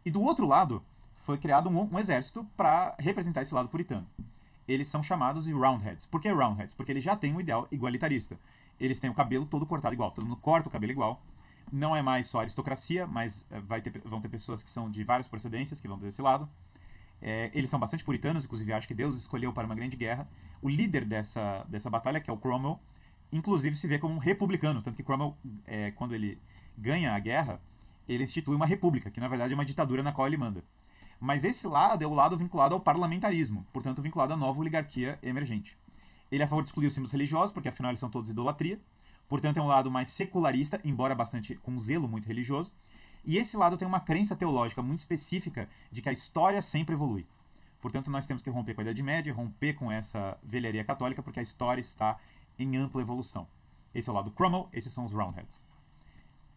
E do outro lado, foi criado um exército para representar esse lado puritano. Eles são chamados de Roundheads. Por que Roundheads? Porque eles já têm um ideal igualitarista. Eles têm o cabelo todo cortado igual, todo mundo corta o cabelo igual. Não é mais só aristocracia, mas vão ter pessoas que são de várias procedências, que vão desse lado. Eles são bastante puritanos, inclusive acho que Deus escolheu para uma grande guerra. O líder dessa batalha, que é o Cromwell, inclusive se vê como um republicano, tanto que Cromwell, quando ele ganha a guerra, ele institui uma república, que na verdade é uma ditadura na qual ele manda. Mas esse lado é o lado vinculado ao parlamentarismo, portanto vinculado à nova oligarquia emergente. Ele é a favor de excluir os símbolos religiosos, porque afinal eles são todos idolatria, portanto é um lado mais secularista, embora bastante com um zelo muito religioso. E esse lado tem uma crença teológica muito específica de que a história sempre evolui. Portanto, nós temos que romper com a Idade Média, romper com essa velharia católica, porque a história está em ampla evolução. Esse é o lado Cromwell, esses são os Roundheads.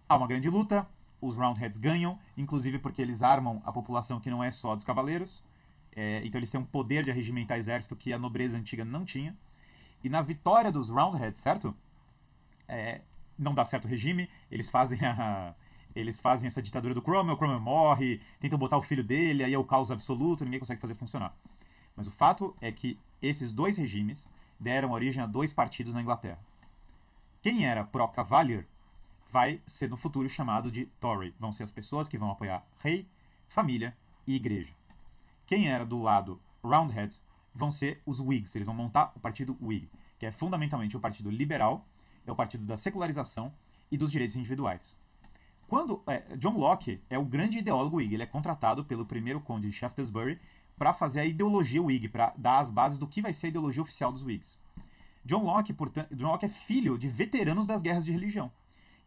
Há uma grande luta, os Roundheads ganham, inclusive porque eles armam a população que não é só dos cavaleiros, então eles têm um poder de arregimentar exército que a nobreza antiga não tinha. E na vitória dos Roundheads, certo? Não dá certo o regime, eles fazem essa ditadura do Cromwell morre, tentam botar o filho dele, aí é o caos absoluto, ninguém consegue fazer funcionar. Mas o fato é que esses dois regimes deram origem a dois partidos na Inglaterra. Quem era pró-Cavalier vai ser no futuro chamado de Tory. Vão ser as pessoas que vão apoiar rei, família e igreja. Quem era do lado Roundhead vão ser os Whigs. Eles vão montar o partido Whig, que é fundamentalmente o partido liberal, é o partido da secularização e dos direitos individuais. John Locke é o grande ideólogo Whig, ele é contratado pelo primeiro conde de Shaftesbury para fazer a ideologia Whig, para dar as bases do que vai ser a ideologia oficial dos Whigs. John Locke é filho de veteranos das guerras de religião.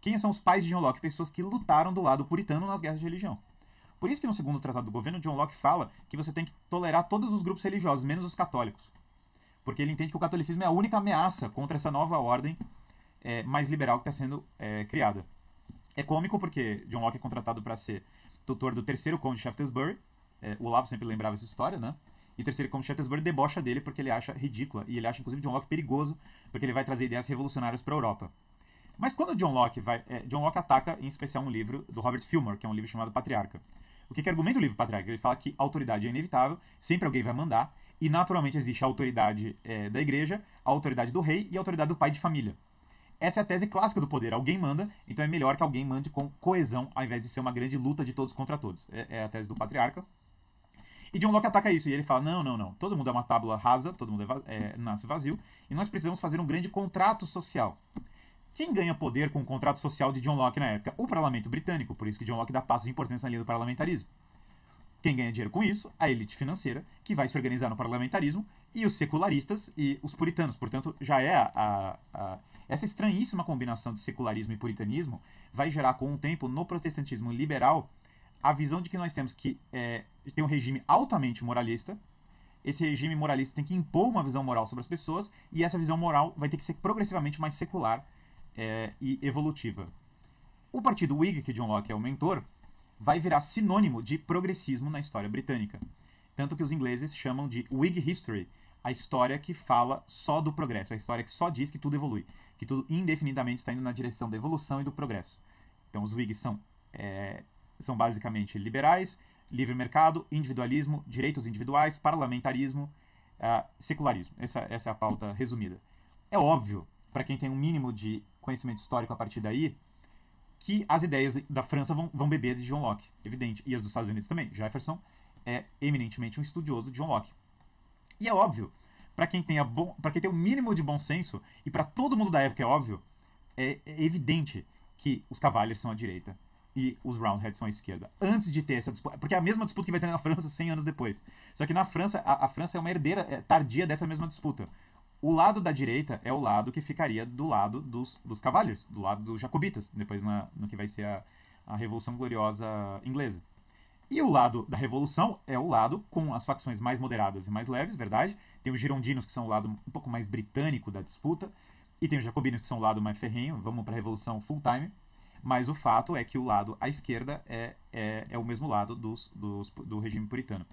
Quem são os pais de John Locke? Pessoas que lutaram do lado puritano nas guerras de religião. Por isso que no segundo tratado do governo, John Locke fala que você tem que tolerar todos os grupos religiosos, menos os católicos. Porque ele entende que o catolicismo é a única ameaça contra essa nova ordem mais liberal que está sendo criada. É cômico porque John Locke é contratado para ser tutor do terceiro conde de Shaftesbury. O Olavo sempre lembrava essa história, né? E o terceiro conde de Shaftesbury debocha dele porque ele acha ridícula. E ele acha, inclusive, John Locke perigoso, porque ele vai trazer ideias revolucionárias para a Europa. Mas quando John Locke ataca, em especial, um livro do Robert Fillmore, que é um livro chamado Patriarca. O que argumenta o livro Patriarca? Ele fala que a autoridade é inevitável, sempre alguém vai mandar, e naturalmente existe a autoridade da igreja, a autoridade do rei e a autoridade do pai de família. Essa é a tese clássica do poder. Alguém manda, então é melhor que alguém mande com coesão, ao invés de ser uma grande luta de todos contra todos. É a tese do Patriarca. E John Locke ataca isso, e ele fala, não. Todo mundo é uma tábula rasa, todo mundo nasce vazio, e nós precisamos fazer um grande contrato social. Quem ganha poder com o contrato social de John Locke na época? O parlamento britânico, por isso que John Locke dá passos de importância na linha do parlamentarismo. Quem ganha dinheiro com isso? A elite financeira, que vai se organizar no parlamentarismo, e os secularistas e os puritanos. Portanto, já essa estranhíssima combinação de secularismo e puritanismo vai gerar, com o tempo, no protestantismo liberal, a visão de que nós temos que ter um regime altamente moralista. Esse regime moralista tem que impor uma visão moral sobre as pessoas, e essa visão moral vai ter que ser progressivamente mais secular e evolutiva. O partido Whig, que John Locke é o mentor, vai virar sinônimo de progressismo na história britânica. Tanto que os ingleses chamam de Whig History, a história que fala só do progresso, a história que só diz que tudo evolui, que tudo indefinidamente está indo na direção da evolução e do progresso. Então os Whigs são basicamente liberais, livre mercado, individualismo, direitos individuais, parlamentarismo, secularismo. Essa é a pauta resumida. É óbvio, para quem tem um mínimo de conhecimento histórico a partir daí, que as ideias da França vão beber de John Locke, evidente, e as dos Estados Unidos também. Jefferson é eminentemente um estudioso de John Locke. E é óbvio, para quem tem o mínimo de bom senso, e para todo mundo da época é óbvio, é evidente que os Cavaliers são à direita e os Roundheads são à esquerda. Antes de ter essa disputa, porque é a mesma disputa que vai ter na França 100 anos depois. Só que na França, a França é uma herdeira tardia dessa mesma disputa. O lado da direita é o lado que ficaria do lado dos Cavaliers, do lado dos jacobitas, depois no que vai ser a Revolução Gloriosa Inglesa. E o lado da Revolução é o lado com as facções mais moderadas e mais leves, verdade? Tem os girondinos, que são o lado um pouco mais britânico da disputa, e tem os jacobinos, que são o lado mais ferrenho, vamos para a Revolução full time. Mas o fato é que o lado à esquerda é o mesmo lado do regime puritano.